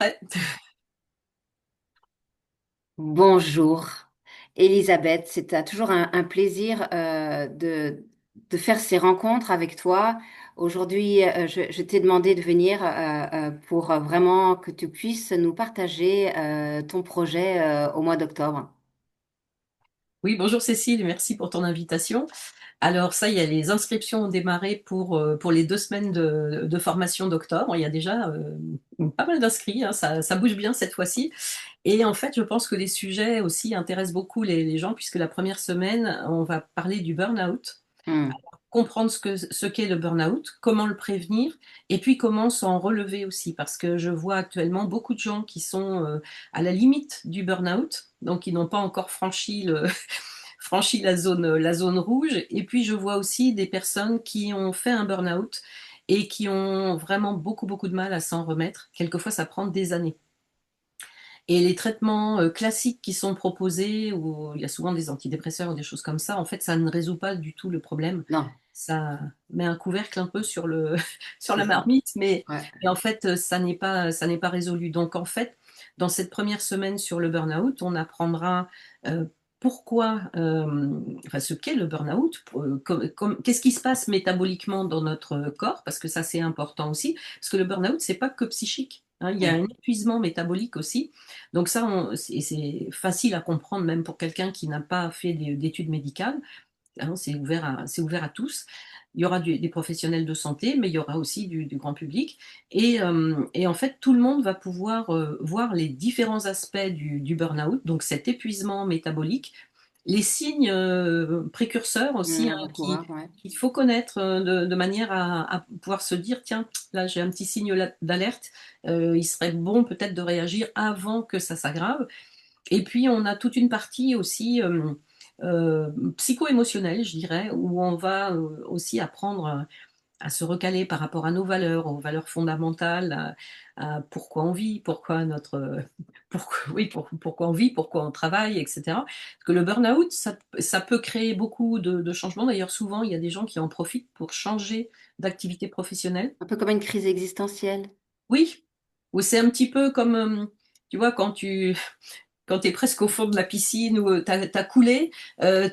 Ouais. Bonjour, Elisabeth. C'est toujours un plaisir de faire ces rencontres avec toi. Aujourd'hui, je t'ai demandé de venir pour vraiment que tu puisses nous partager ton projet au mois d'octobre. Oui, bonjour Cécile, merci pour ton invitation. Alors ça y est, les inscriptions ont démarré pour les 2 semaines de formation d'octobre. Il y a déjà pas mal d'inscrits, hein, ça bouge bien cette fois-ci. Et en fait, je pense que les sujets aussi intéressent beaucoup les gens, puisque la première semaine, on va parler du burn-out, Hmm. comprendre ce qu'est le burn-out, comment le prévenir, et puis comment s'en relever aussi, parce que je vois actuellement beaucoup de gens qui sont à la limite du burn-out, donc qui n'ont pas encore franchi la zone rouge. Et puis je vois aussi des personnes qui ont fait un burn-out et qui ont vraiment beaucoup, beaucoup de mal à s'en remettre. Quelquefois, ça prend des années. Et les traitements classiques qui sont proposés, où il y a souvent des antidépresseurs ou des choses comme ça, en fait, ça ne résout pas du tout le problème. Non, Ça met un couvercle un peu sur sur c'est la ça. marmite, Ouais. mais en fait, ça n'est pas résolu. Donc, en fait, dans cette première semaine sur le burn-out, on apprendra euh, enfin, ce qu'est le burn-out, qu'est-ce qui se passe métaboliquement dans notre corps, parce que ça, c'est important aussi, parce que le burn-out, c'est pas que psychique, hein, il y a un Oui. épuisement métabolique aussi. Donc ça, c'est facile à comprendre même pour quelqu'un qui n'a pas fait d'études médicales. Hein, c'est ouvert à tous. Il y aura des professionnels de santé, mais il y aura aussi du grand public. Et en fait, tout le monde va pouvoir voir les différents aspects du burn-out, donc cet épuisement métabolique, les signes précurseurs aussi, hein, Avant-coureur, ouais. qu'il faut connaître de manière à pouvoir se dire, tiens, là j'ai un petit signe d'alerte, il serait bon peut-être de réagir avant que ça s'aggrave. Et puis, on a toute une partie aussi euh, psycho-émotionnelle, je dirais, où on va aussi apprendre à se recaler par rapport à nos valeurs, aux valeurs fondamentales, à pourquoi on vit, pourquoi oui, pourquoi on vit, pourquoi on travaille, etc. Parce que le burn-out, ça peut créer beaucoup de changements. D'ailleurs, souvent, il y a des gens qui en profitent pour changer d'activité professionnelle. Un peu comme une crise existentielle. Oui, ou c'est un petit peu comme, tu vois, quand tu es presque au fond de la piscine ou tu as coulé,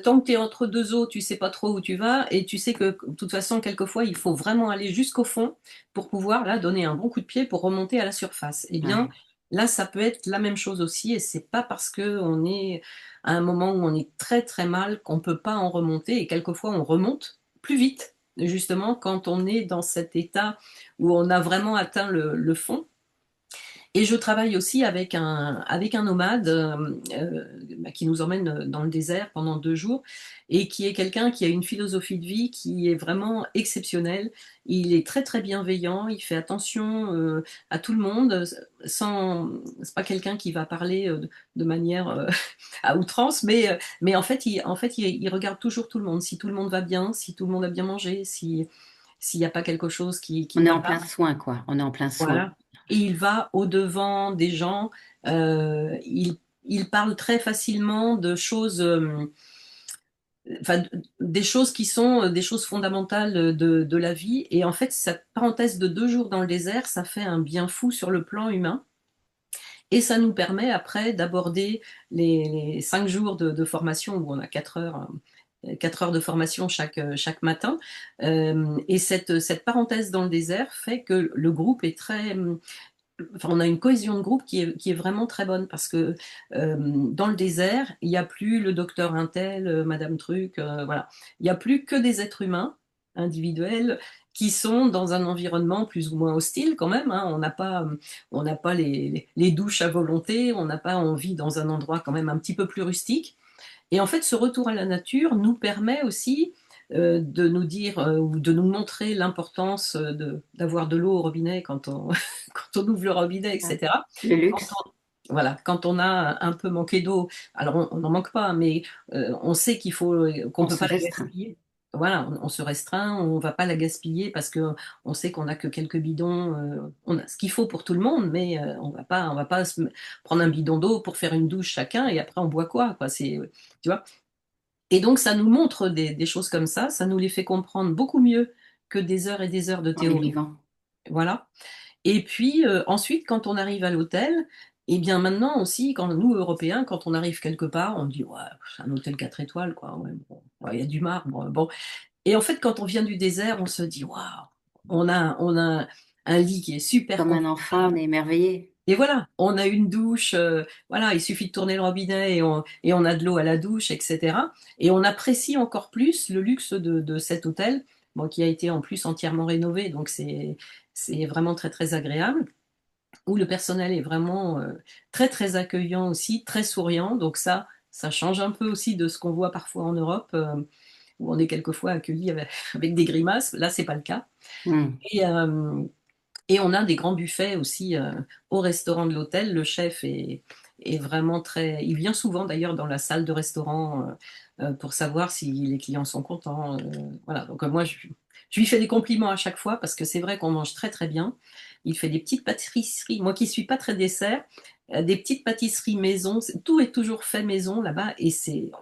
tant que tu es entre deux eaux, tu sais pas trop où tu vas et tu sais que de toute façon, quelquefois, il faut vraiment aller jusqu'au fond pour pouvoir là donner un bon coup de pied pour remonter à la surface. Eh bien, Ouais. là, ça peut être la même chose aussi et c'est pas parce que on est à un moment où on est très très mal qu'on peut pas en remonter et quelquefois on remonte plus vite. Justement, quand on est dans cet état où on a vraiment atteint le fond, et je travaille aussi avec un nomade qui nous emmène dans le désert pendant 2 jours et qui est quelqu'un qui a une philosophie de vie qui est vraiment exceptionnelle. Il est très très bienveillant, il fait attention à tout le monde. C'est pas quelqu'un qui va parler de manière à outrance, mais en fait, il regarde toujours tout le monde. Si tout le monde va bien, si tout le monde a bien mangé, s'il n'y a pas quelque chose qui On ne est va en pas. plein soin, quoi. On est en plein soin. Voilà. Et il va au-devant des gens. Il parle très facilement de choses, enfin, des choses qui sont des choses fondamentales de la vie. Et en fait, cette parenthèse de 2 jours dans le désert, ça fait un bien fou sur le plan humain. Et ça nous permet après d'aborder les 5 jours de formation où on a 4 heures. 4 heures de formation chaque matin. Et cette parenthèse dans le désert fait que le groupe est très, enfin, on a une cohésion de groupe qui est vraiment très bonne parce que dans le désert, il n'y a plus le docteur Intel, Madame Truc, voilà. Il n'y a plus que des êtres humains individuels qui sont dans un environnement plus ou moins hostile quand même, hein. On n'a pas les douches à volonté, on n'a pas envie dans un endroit quand même un petit peu plus rustique. Et en fait, ce retour à la nature nous permet aussi de nous dire ou de nous montrer l'importance d'avoir de l'eau au robinet quand on ouvre le robinet, Ouais. etc. Le Quand luxe. voilà, quand on a un peu manqué d'eau, alors on n'en manque pas, mais on sait qu'on On peut se pas la restreint. gaspiller. Voilà, on se restreint, on va pas la gaspiller parce que on sait qu'on a que quelques bidons, on a ce qu'il faut pour tout le monde, mais on va pas prendre un bidon d'eau pour faire une douche chacun et après on boit quoi, tu vois. Et donc ça nous montre des choses comme ça nous les fait comprendre beaucoup mieux que des heures et des heures de On est théorie. vivant. Voilà. Et puis ensuite, quand on arrive à l'hôtel, et bien maintenant aussi, quand nous, Européens, quand on arrive quelque part, on dit, ouais, c'est un hôtel 4 étoiles, quoi. Ouais, bon, ouais, il y a du marbre. Bon. Et en fait, quand on vient du désert, on se dit, waouh, on a un lit qui est super Comme un enfant, on confortable. est émerveillé. Et voilà, on a une douche, voilà, il suffit de tourner le robinet et on a de l'eau à la douche, etc. Et on apprécie encore plus le luxe de cet hôtel, bon, qui a été en plus entièrement rénové, donc c'est vraiment très très agréable, où le personnel est vraiment très très accueillant aussi, très souriant, donc ça change un peu aussi de ce qu'on voit parfois en Europe, où on est quelquefois accueilli avec des grimaces. Là, c'est pas le cas. Hmm. Et, euh, et on a des grands buffets aussi au restaurant de l'hôtel. Le chef est vraiment très... Il vient souvent d'ailleurs dans la salle de restaurant pour savoir si les clients sont contents. Voilà, donc moi, je lui fais des compliments à chaque fois parce que c'est vrai qu'on mange très très bien. Il fait des petites pâtisseries. Moi qui suis pas très dessert, des petites pâtisseries maison. Tout est toujours fait maison là-bas et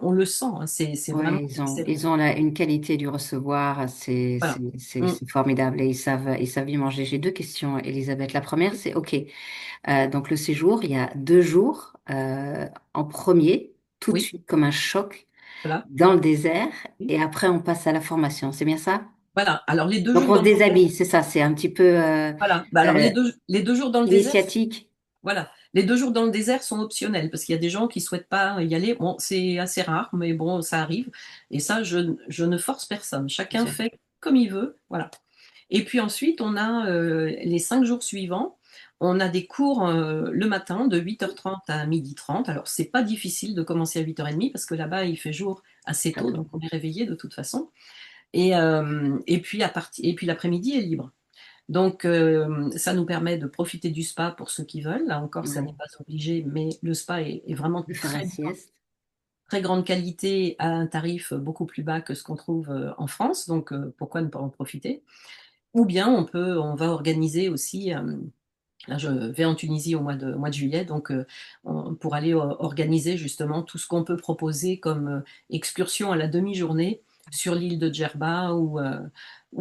on le sent. Hein, c'est vraiment Ouais, excellent. ils ont une qualité du recevoir, Voilà. Mm. c'est formidable et ils savent y manger. J'ai deux questions, Elisabeth. La première, c'est, OK, donc le séjour, il y a 2 jours en premier, tout de Oui, suite comme un choc voilà. dans le désert Oui. et après on passe à la formation. C'est bien ça? Voilà. Alors les deux Donc jours on dans se le désert. déshabille, c'est ça, c'est un petit peu Voilà. Bah alors euh, les deux jours dans le désert, initiatique. voilà. Les 2 jours dans le désert sont optionnels parce qu'il y a des gens qui souhaitent pas y aller. Bon, c'est assez rare, mais bon, ça arrive. Et ça, je ne force personne. Bien Chacun sûr. fait comme il veut. Voilà. Et puis ensuite, on a les 5 jours suivants. On a des cours le matin de 8h30 à 12h30. Alors, c'est pas difficile de commencer à 8h30 parce que là-bas, il fait jour assez Très tôt, tôt. donc on est réveillé de toute façon. Et puis, et puis l'après-midi est libre. Donc, ça nous permet de profiter du spa pour ceux qui veulent. Là encore, ça n'est Ouais. pas obligé, mais le spa est vraiment De faire la sieste. très grande qualité à un tarif beaucoup plus bas que ce qu'on trouve en France. Donc, pourquoi ne pas en profiter? Ou bien on va organiser aussi. Là, je vais en Tunisie au mois de juillet, donc pour aller organiser justement tout ce qu'on peut proposer comme excursion à la demi-journée sur l'île de Djerba ou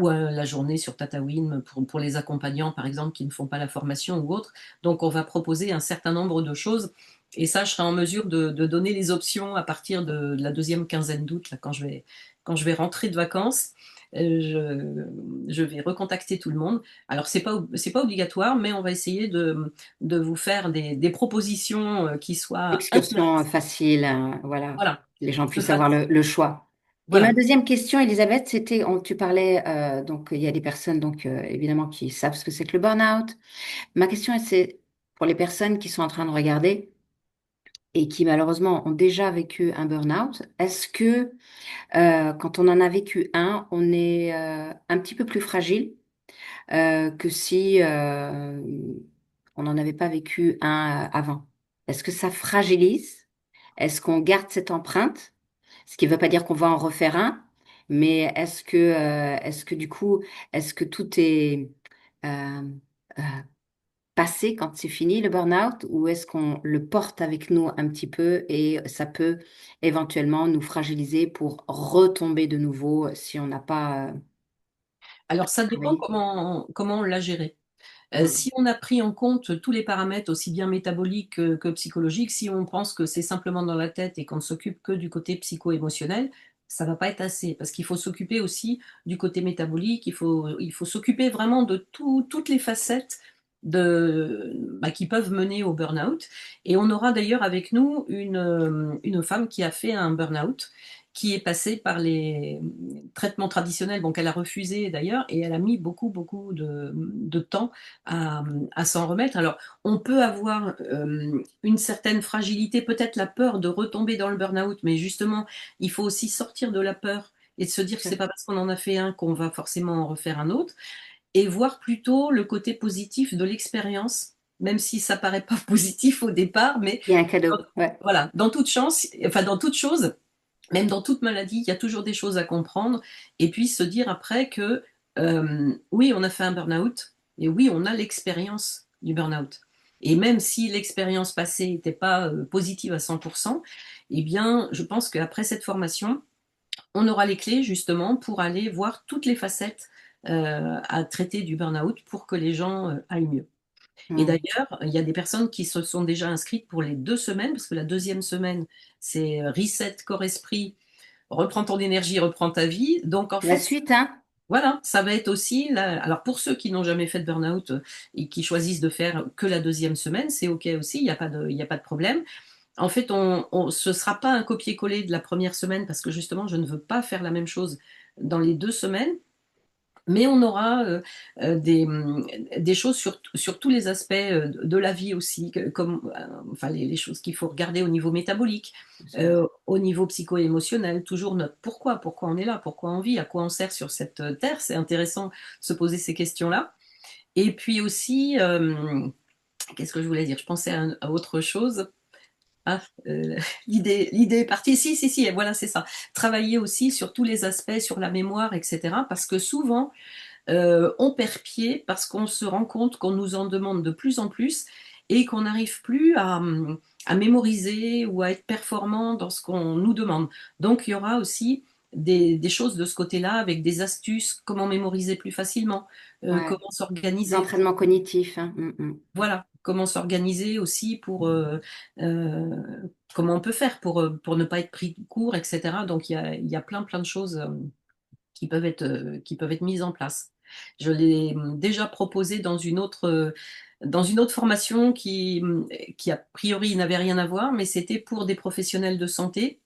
la journée sur Tataouine pour les accompagnants, par exemple, qui ne font pas la formation ou autre. Donc, on va proposer un certain nombre de choses. Et ça, je serai en mesure de donner les options à partir de la deuxième quinzaine d'août, là, quand je vais rentrer de vacances. Je vais recontacter tout le monde. Alors, c'est pas obligatoire, mais on va essayer de vous faire des propositions qui soient Excursion intéressantes. facile, voilà. Voilà. Que les gens Que puissent ça- avoir le choix. Et ma voilà. deuxième question, Elisabeth, c'était, tu parlais, donc il y a des personnes, donc évidemment, qui savent ce que c'est que le burn-out. Ma question, c'est pour les personnes qui sont en train de regarder et qui malheureusement ont déjà vécu un burn-out, est-ce que quand on en a vécu un, on est un petit peu plus fragile que si on n'en avait pas vécu un avant? Est-ce que ça fragilise? Est-ce qu'on garde cette empreinte? Ce qui ne veut pas dire qu'on va en refaire un, mais est-ce que du coup, est-ce que tout est euh, euh, passé quand c'est fini le burn-out, ou est-ce qu'on le porte avec nous un petit peu et ça peut éventuellement nous fragiliser pour retomber de nouveau si on n'a pas Alors, ça dépend travaillé? comment on l'a géré. Hmm. Si on a pris en compte tous les paramètres, aussi bien métaboliques que psychologiques, si on pense que c'est simplement dans la tête et qu'on ne s'occupe que du côté psycho-émotionnel, ça va pas être assez, parce qu'il faut s'occuper aussi du côté métabolique, il faut s'occuper vraiment de toutes les facettes qui peuvent mener au burn-out. Et on aura d'ailleurs avec nous une femme qui a fait un burn-out, qui est passée par les traitements traditionnels, bon, qu'elle a refusé d'ailleurs, et elle a mis beaucoup, beaucoup de temps à, à s'en remettre. Alors, on peut avoir une certaine fragilité, peut-être la peur de retomber dans le burn-out, mais justement, il faut aussi sortir de la peur et de se dire que c'est pas parce qu'on en a fait un qu'on va forcément en refaire un autre, et voir plutôt le côté positif de l'expérience, même si ça paraît pas positif au départ, mais Il y a un cadeau, ouais. voilà, dans toute chance, enfin dans toute chose, même dans toute maladie, il y a toujours des choses à comprendre, et puis se dire après que oui, on a fait un burn-out, et oui, on a l'expérience du burn-out. Et même si l'expérience passée n'était pas positive à 100%, eh bien, je pense qu'après cette formation, on aura les clés justement pour aller voir toutes les facettes à traiter du burn-out pour que les gens aillent mieux. Et Mm. d'ailleurs, il y a des personnes qui se sont déjà inscrites pour les 2 semaines, parce que la deuxième semaine, c'est reset corps-esprit, reprends ton énergie, reprends ta vie. Donc en La fait, suite, hein? voilà, ça va être aussi, alors pour ceux qui n'ont jamais fait de burn-out et qui choisissent de faire que la deuxième semaine, c'est OK aussi, il y a pas de problème. En fait, ce ne sera pas un copier-coller de la première semaine parce que justement, je ne veux pas faire la même chose dans les 2 semaines. Mais on aura des choses sur tous les aspects de la vie aussi, comme enfin, les choses qu'il faut regarder au niveau métabolique, Bien sûr. au niveau psycho-émotionnel, toujours notre pourquoi on est là, pourquoi on vit, à quoi on sert sur cette terre. C'est intéressant de se poser ces questions-là. Et puis aussi, qu'est-ce que je voulais dire? Je pensais à autre chose. Ah, l'idée est partie. Si, voilà, c'est ça. Travailler aussi sur tous les aspects, sur la mémoire, etc. Parce que souvent, on perd pied parce qu'on se rend compte qu'on nous en demande de plus en plus et qu'on n'arrive plus à mémoriser ou à être performant dans ce qu'on nous demande. Donc il y aura aussi des choses de ce côté-là avec des astuces, comment mémoriser plus facilement, Ouais. comment Des s'organiser entraînements cognitifs, hein. Mm, mm. voilà, comment s'organiser aussi pour comment on peut faire pour ne pas être pris de court, etc. Donc il y a plein de choses qui peuvent être mises en place. Je l'ai déjà proposé dans une autre formation qui a priori n'avait rien à voir, mais c'était pour des professionnels de santé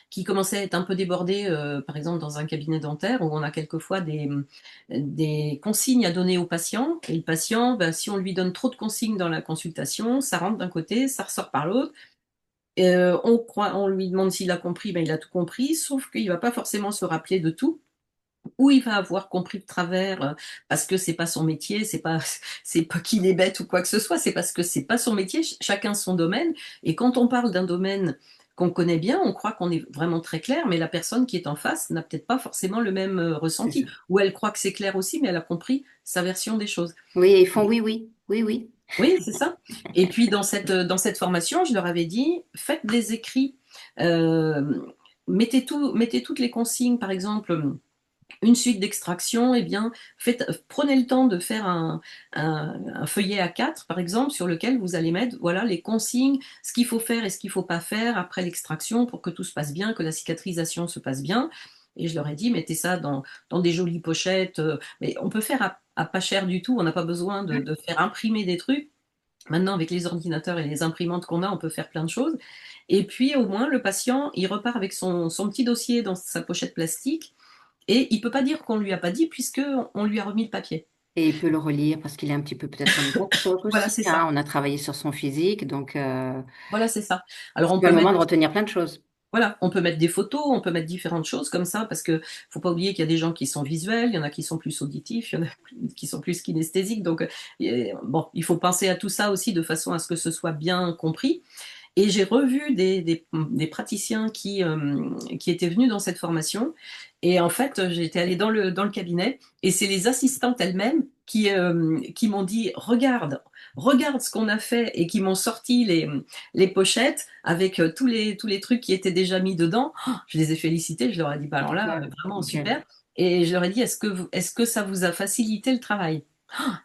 qui commençaient à être un peu débordés, par exemple dans un cabinet dentaire où on a quelquefois des consignes à donner aux patients. Et le patient, ben, si on lui donne trop de consignes dans la consultation, ça rentre d'un côté, ça ressort par l'autre. On lui demande s'il a compris, ben, il a tout compris, sauf qu'il ne va pas forcément se rappeler de tout ou il va avoir compris de travers parce que c'est pas son métier, c'est pas qu'il est bête ou quoi que ce soit, c'est parce que c'est pas son métier, chacun son domaine. Et quand on parle d'un domaine qu'on connaît bien, on croit qu'on est vraiment très clair, mais la personne qui est en face n'a peut-être pas forcément le même C'est ressenti, ça. ou elle croit que c'est clair aussi, mais elle a compris sa version des choses. Oui, ils font oui, oui, oui, oui. Oui, c'est ça. Et puis dans cette formation, je leur avais dit, faites des écrits, euh, mettez toutes les consignes, par exemple une suite d'extraction, eh bien, prenez le temps de faire un feuillet A4, par exemple, sur lequel vous allez mettre voilà, les consignes, ce qu'il faut faire et ce qu'il ne faut pas faire après l'extraction pour que tout se passe bien, que la cicatrisation se passe bien. Et je leur ai dit, mettez ça dans des jolies pochettes. Mais on peut faire à pas cher du tout, on n'a pas besoin de faire imprimer des trucs. Maintenant, avec les ordinateurs et les imprimantes qu'on a, on peut faire plein de choses. Et puis, au moins, le patient, il repart avec son petit dossier dans sa pochette plastique et il peut pas dire qu'on lui a pas dit puisque on lui a remis le papier. Et il peut le relire parce qu'il est un petit peu peut-être en hypoxia Voilà, aussi, c'est hein. ça. On a travaillé sur son physique, donc Voilà, c'est ça. Alors c'est on pas peut le moment mettre de retenir plein de choses. voilà, on peut mettre des photos, on peut mettre différentes choses comme ça parce que faut pas oublier qu'il y a des gens qui sont visuels, il y en a qui sont plus auditifs, il y en a qui sont plus kinesthésiques. Donc bon, il faut penser à tout ça aussi de façon à ce que ce soit bien compris. Et j'ai revu des praticiens qui étaient venus dans cette formation. Et en fait, j'étais allée dans le cabinet et c'est les assistantes elles-mêmes qui m'ont dit, regarde ce qu'on a fait et qui m'ont sorti les pochettes avec tous les trucs qui étaient déjà mis dedans. Oh, je les ai félicités, je leur ai dit, bah alors là, Nickel, vraiment nickel. super. Et je leur ai dit, est-ce que ça vous a facilité le travail?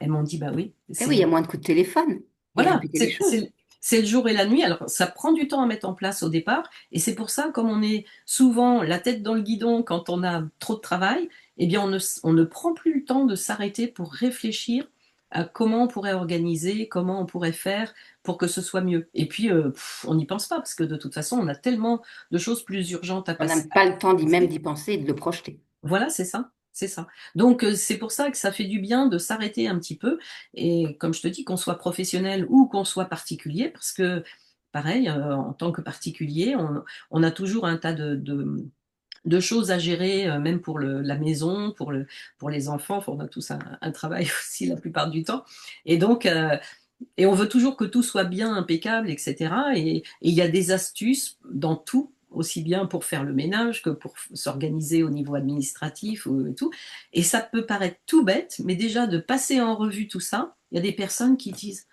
Elles m'ont dit, bah oui, Eh oui, il y a moins de coups de téléphone et voilà, répéter les choses. c'est le jour et la nuit. Alors, ça prend du temps à mettre en place au départ, et c'est pour ça, comme on est souvent la tête dans le guidon quand on a trop de travail, eh bien, on ne prend plus le temps de s'arrêter pour réfléchir à comment on pourrait organiser, comment on pourrait faire pour que ce soit mieux. Et puis, on n'y pense pas, parce que de toute façon, on a tellement de choses plus urgentes On n'a à pas le temps même passer. d'y penser et de le projeter. Voilà, c'est ça, c'est ça. Donc c'est pour ça que ça fait du bien de s'arrêter un petit peu et comme je te dis, qu'on soit professionnel ou qu'on soit particulier, parce que pareil, en tant que particulier, on a toujours un tas de choses à gérer, même pour la maison, pour les enfants. Enfin, on a tous un travail aussi la plupart du temps. Et donc, et on veut toujours que tout soit bien impeccable, etc. Et il y a des astuces dans tout, aussi bien pour faire le ménage que pour s'organiser au niveau administratif ou tout. Et ça peut paraître tout bête, mais déjà de passer en revue tout ça, il y a des personnes qui disent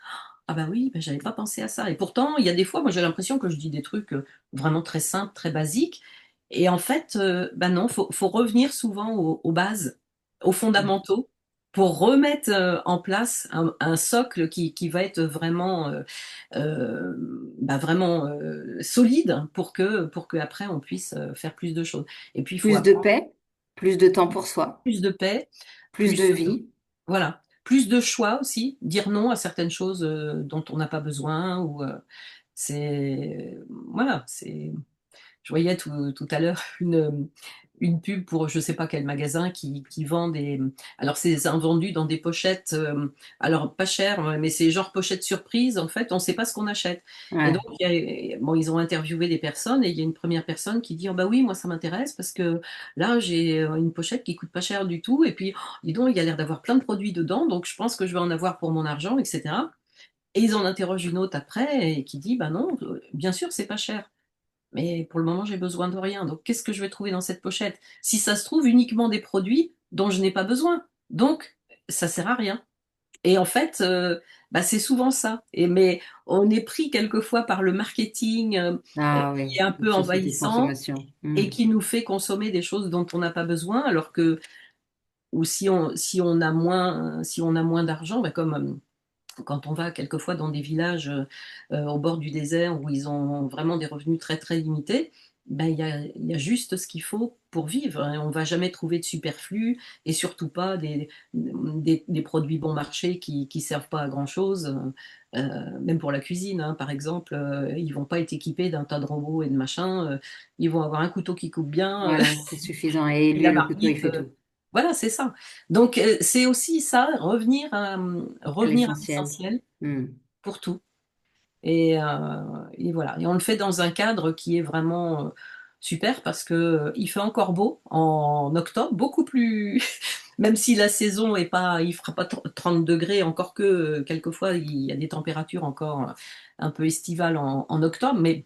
ah bah oui, bah, j'avais pas pensé à ça. Et pourtant, il y a des fois, moi j'ai l'impression que je dis des trucs vraiment très simples, très basiques. Et en fait, bah non, faut revenir souvent aux bases, aux fondamentaux pour remettre en place un socle qui va être vraiment, euh, vraiment solide pour que après on puisse faire plus de choses. Et puis il faut Plus de apprendre paix, plus de temps pour soi, plus de paix, plus de plus vie. voilà, plus de choix aussi, dire non à certaines choses dont on n'a pas besoin ou c'est voilà, c'est je voyais tout à l'heure une pub pour je sais pas quel magasin qui vend des. Alors, c'est vendu dans des pochettes, alors pas cher, mais c'est genre pochette surprise. En fait, on ne sait pas ce qu'on achète. Et donc, Ouais, bon, ils ont interviewé des personnes et il y a une première personne qui dit oh, bah oui, moi ça m'intéresse parce que là, j'ai une pochette qui coûte pas cher du tout. Et puis, oh, dis donc, il y a l'air d'avoir plein de produits dedans. Donc, je pense que je vais en avoir pour mon argent, etc. Et ils en interrogent une autre après et qui dit bah non, bien sûr, c'est pas cher. Mais pour le moment, j'ai besoin de rien. Donc, qu'est-ce que je vais trouver dans cette pochette? Si ça se trouve, uniquement des produits dont je n'ai pas besoin. Donc, ça sert à rien. Et en fait, c'est souvent ça. Mais on est pris quelquefois par le marketing ah qui oui, est un une peu société de envahissant consommation. et Hmm. qui nous fait consommer des choses dont on n'a pas besoin, alors que, ou si on a moins d'argent, comme quand on va quelquefois dans des villages au bord du désert où ils ont vraiment des revenus très très limités, il y a juste ce qu'il faut pour vivre, hein. On ne va jamais trouver de superflu et surtout pas des produits bon marché qui ne servent pas à grand-chose. Même pour la cuisine, hein, par exemple, ils vont pas être équipés d'un tas de robots et de machins. Ils vont avoir un couteau qui coupe bien, Voilà, c'est suffisant. Et et lui, la le couteau, il marmite. fait tout. Voilà, c'est ça. Donc, c'est aussi ça, À revenir à l'essentiel. l'essentiel Hmm. pour tout. Et voilà. Et on le fait dans un cadre qui est vraiment super parce que il fait encore beau en octobre, beaucoup plus. Même si la saison est pas, il fera pas 30 degrés, encore que quelquefois il y a des températures encore un peu estivales en octobre, mais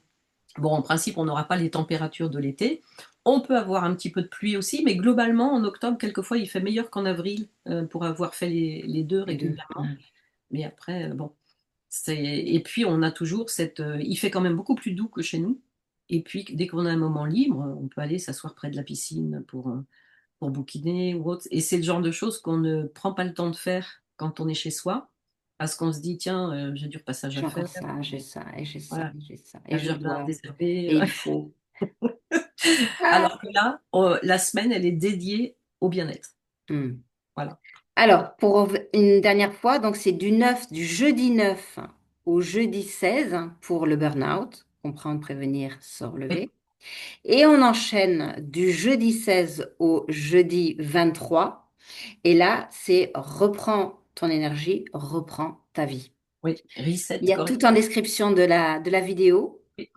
bon, en principe, on n'aura pas les températures de l'été. On peut avoir un petit peu de pluie aussi, mais globalement, en octobre, quelquefois, il fait meilleur qu'en avril pour avoir fait les deux Les deux. régulièrement. Ouais. Mais après, bon. Et puis, on a toujours cette. Il fait quand même beaucoup plus doux que chez nous. Et puis, dès qu'on a un moment libre, on peut aller s'asseoir près de la piscine pour bouquiner ou autre. Et c'est le genre de choses qu'on ne prend pas le temps de faire quand on est chez soi, parce qu'on se dit, tiens, j'ai du repassage à J'ai faire. encore ça, j'ai ça, et j'ai ça, Voilà, et j'ai ça. il y Et a le je jardin dois. désherbé. Et il faut. Alors que là, la semaine, elle est dédiée au bien-être. Hmm. Voilà. Alors, pour une dernière fois, donc c'est du jeudi 9 au jeudi 16 pour le burn-out, comprendre, prévenir, se Oui, relever. Et on enchaîne du jeudi 16 au jeudi 23. Et là, c'est reprends ton énergie, reprends ta vie. oui, reset Il y a tout en correctement. description de la vidéo. Oui.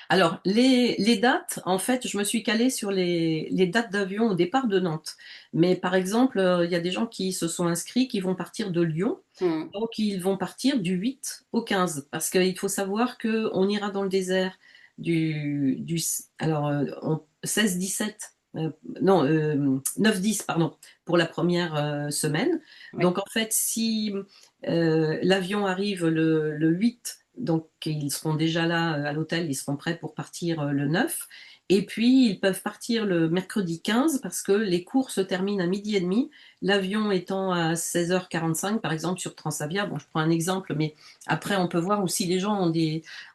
Alors, les dates, en fait, je me suis calée sur les dates d'avion au départ de Nantes. Mais par exemple, il y a des gens qui se sont inscrits, qui vont partir de Lyon. Hmm. Donc, ils vont partir du 8 au 15. Parce qu'il faut savoir qu'on ira dans le désert du alors, 16-17, non, 9-10, pardon, pour la première semaine. Oui. Donc, en fait, si l'avion arrive le 8, donc ils seront déjà là à l'hôtel, ils seront prêts pour partir le 9. Et puis, ils peuvent partir le mercredi 15 parce que les cours se terminent à midi et demi. L'avion étant à 16h45, par exemple, sur Transavia. Bon, je prends un exemple, mais après, on peut voir aussi les gens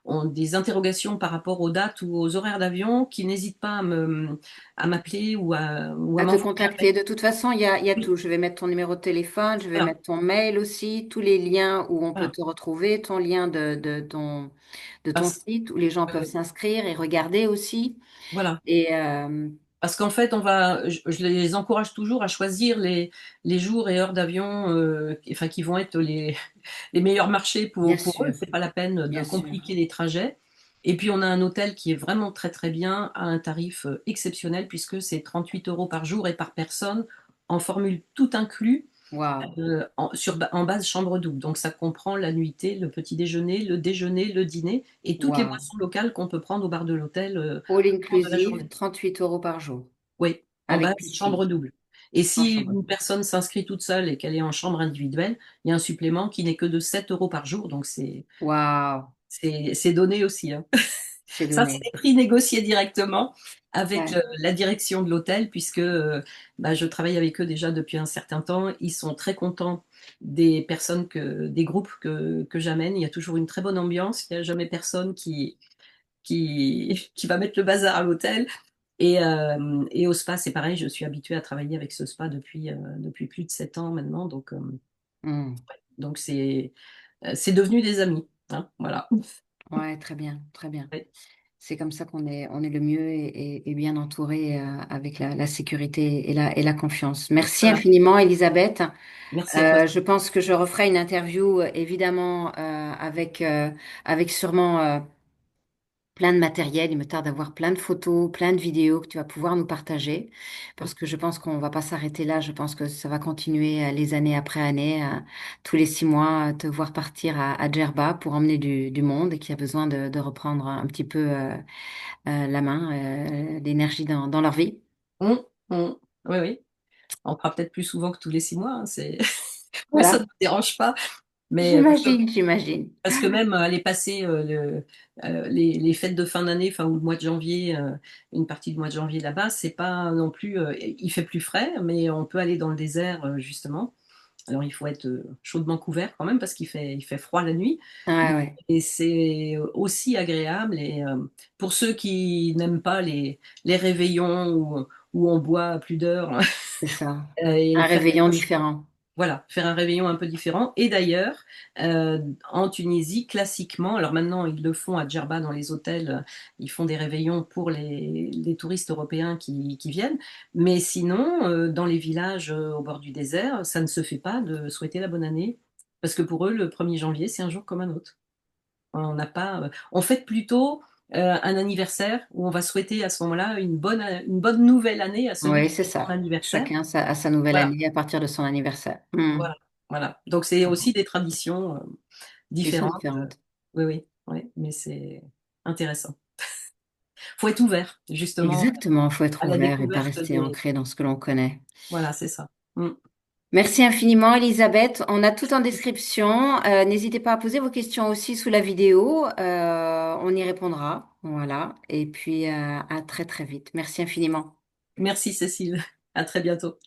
ont des interrogations par rapport aux dates ou aux horaires d'avion, qui n'hésitent pas à m'appeler ou à À te m'envoyer un mail. contacter. De toute façon, il y a Oui, tout. Je vais mettre ton numéro de téléphone, je vais voilà, mettre ton mail aussi, tous les liens où on peut voilà. te retrouver, ton lien de ton site où les gens peuvent Euh, s'inscrire et regarder aussi. voilà. Et Parce qu'en fait, je les encourage toujours à choisir les jours et heures d'avion, enfin, qui vont être les meilleurs marchés bien pour eux. sûr, C'est pas la peine de bien sûr. compliquer les trajets. Et puis, on a un hôtel qui est vraiment très, très bien à un tarif exceptionnel puisque c'est 38 € par jour et par personne en formule tout inclus Waouh, en base chambre double. Donc, ça comprend la nuitée, le petit déjeuner, le dîner et toutes les waouh. boissons locales qu'on peut prendre au bar de l'hôtel All au cours de la inclusive, journée. 38 € par jour, Oui, en avec base, piscine, chambre double. Et en si chambre une double. personne s'inscrit toute seule et qu'elle est en chambre individuelle, il y a un supplément qui n'est que de 7 € par jour. Donc, Waouh. c'est donné aussi, hein. c'est Ça, c'est donné. des prix négociés directement avec Ouais. la direction de l'hôtel, puisque bah, je travaille avec eux déjà depuis un certain temps. Ils sont très contents des personnes des groupes que j'amène. Il y a toujours une très bonne ambiance. Il n'y a jamais personne qui va mettre le bazar à l'hôtel. Et au spa, c'est pareil. Je suis habituée à travailler avec ce spa depuis plus de 7 ans maintenant. Hmm. Donc c'est devenu des amis. Hein, voilà. Ouais, très bien, très bien. Ouais. C'est comme ça on est le mieux et bien entouré avec la sécurité et la confiance. Merci Voilà. infiniment, Elisabeth. Merci à toi. Je pense que je referai une interview, évidemment, avec sûrement plein de matériel. Il me tarde d'avoir plein de photos, plein de vidéos que tu vas pouvoir nous partager, parce que je pense qu'on va pas s'arrêter là. Je pense que ça va continuer les années après années, tous les 6 mois, te voir partir à Djerba pour emmener du monde et qui a besoin de reprendre un petit peu la main, l'énergie dans leur vie. Hum, hum. Oui, oui. On fera peut-être plus souvent que tous les 6 mois. Hein, moi, ça ne Voilà, me dérange pas. Mais j'imagine, j'imagine. parce que même aller passer les fêtes de fin d'année, enfin, ou le mois de janvier, une partie du mois de janvier là-bas, c'est pas non plus. Il fait plus frais, mais on peut aller dans le désert, justement. Alors, il faut être chaudement couvert quand même parce il fait froid la nuit. Ouais, ouais, Et c'est aussi agréable. Et pour ceux qui n'aiment pas les réveillons où on boit à plus d'heures, c'est ça. et Un faire réveillon quelque chose. différent. Voilà, faire un réveillon un peu différent. Et d'ailleurs, en Tunisie, classiquement, alors maintenant ils le font à Djerba dans les hôtels, ils font des réveillons pour les touristes européens qui viennent. Mais sinon, dans les villages au bord du désert, ça ne se fait pas de souhaiter la bonne année. Parce que pour eux, le 1er janvier, c'est un jour comme un autre. On n'a pas, on fête plutôt un anniversaire où on va souhaiter à ce moment-là une bonne nouvelle année à celui Oui, qui c'est fête son ça. anniversaire. Chacun a sa nouvelle Voilà, année à partir de son anniversaire. Hmm. voilà, voilà. Donc c'est aussi des traditions Qui sont différentes. différentes. Oui, oui, oui, mais c'est intéressant. Faut être ouvert, justement, Exactement, il faut être à la ouvert et pas découverte rester ancré dans ce que l'on connaît. Voilà, c'est ça. Mm. Merci infiniment, Elisabeth. On a tout en description. N'hésitez pas à poser vos questions aussi sous la vidéo. On y répondra. Voilà. Et puis, à très, très vite. Merci infiniment. Merci, Cécile. À très bientôt.